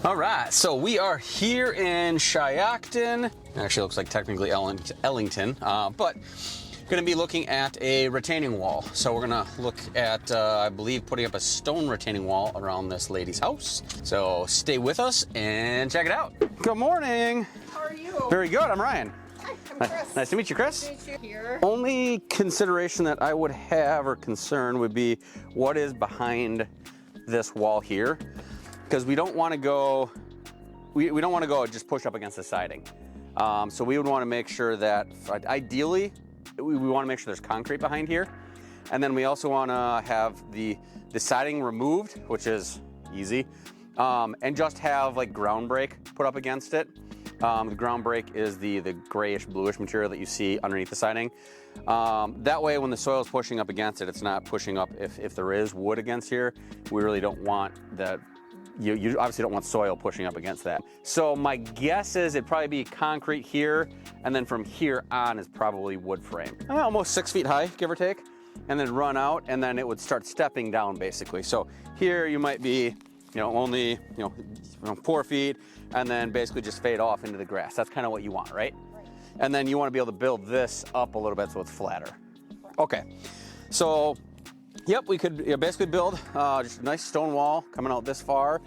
All right, so we are here in Shiocton. Actually, looks like technically Ellington, but going to be looking at a retaining wall. So we're going to look at, I believe, putting up a stone retaining wall around this lady's house. So stay with us and check it out. Good morning. How are you? Very good. I'm Ryan. Hi, I'm Chris. Nice to meet you, Chris. Nice to meet you here. Only consideration that I would have or concern would be what is behind this wall here, because we don't want to go. We don't want to go just push up against the siding. So we would want to make sure that ideally we want to make sure there's concrete behind here, and then we also want to have the siding removed, which is easy, and just have like ground break put up against it. The ground break is the grayish bluish material that you see underneath the siding. That way when the soil is pushing up against it, it's not pushing up if there is wood against here. We really don't want that. You obviously don't want soil pushing up against that. So my guess is it'd probably be concrete here, and then from here on is probably wood frame. Almost 6 feet high, give or take, and then run out, and then it would start stepping down basically. So here you might be, only 4 feet, and then basically just fade off into the grass. That's kind of what you want, right? Right. And then you want to be able to build this up a little bit so it's flatter. Okay, so yep, we could basically build just a nice stone wall coming out this far.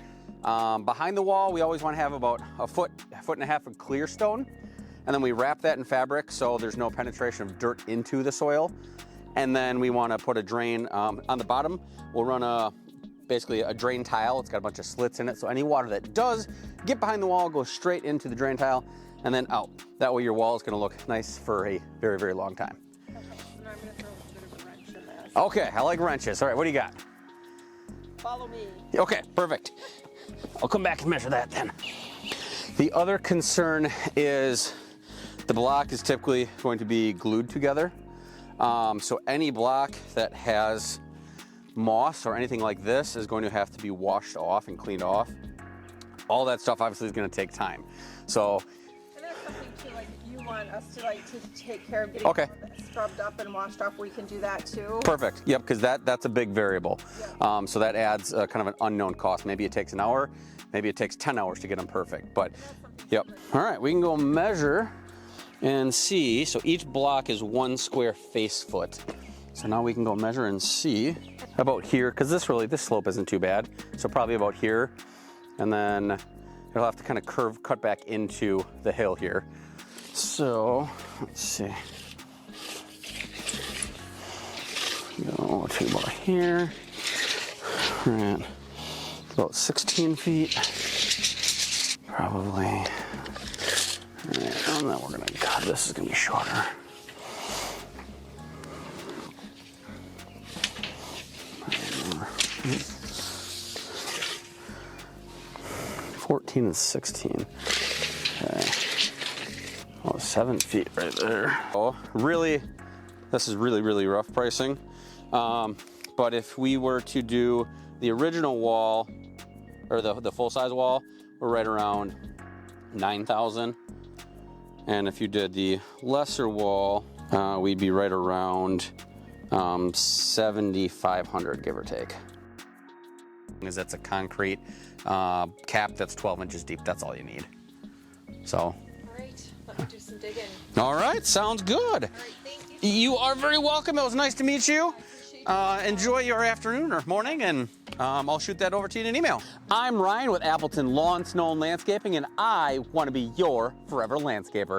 Behind the wall, we always want to have about a foot and a half of clear stone, and then we wrap that in fabric so there's no penetration of dirt into the soil. And then we want to put a drain on the bottom. We'll run basically a drain tile. It's got a bunch of slits in it, so any water that does get behind the wall goes straight into the drain tile and then out. That way your wall is going to look nice for a very, very long time. Okay, so now I'm going to throw a bit of a wrench in this. Okay, I like wrenches. All right, what do you got? Follow me. Okay, perfect. I'll come back and measure that then. The other concern is the block is typically going to be glued together. So any block that has moss or anything like this is going to have to be washed off and cleaned off. All that stuff obviously is going to take time. So, And there's something too, like if you want us to take care of getting Okay. all of it scrubbed up and washed off, we can do that too. perfect. Yep, because that's a big variable. Yeah. So that adds kind of an unknown cost. Maybe it takes an hour, maybe it takes 10 hours to get them perfect. But yep. All right, we can go measure and see. So each block is 1 square face foot. So now we can go measure and see about here, because this slope isn't too bad. So probably about here, and then it'll have to kind of cut back into the hill here. So let's see. Go to about here. Right. About 16 feet. Probably. All right, and then we're gonna, God, this is gonna be shorter. 14 and 16. Okay. Oh, 7 feet right there. Oh, really, this is really, really rough pricing. But if we were to do the original wall, or the full-size wall, we're right around 9,000. And if you did the lesser wall, we'd be right around 7,500, give or take. Because that's a concrete cap that's 12 inches deep. That's all you need. So. All right, let me do some digging. All right, sounds good. All right, thank you. You are very welcome. It was nice to meet you. I appreciate you. Enjoy your afternoon or morning, and I'll shoot that over to you in an email. I'm Ryan with Appleton Lawn, Snow, and Landscaping, and I want to be your forever landscaper.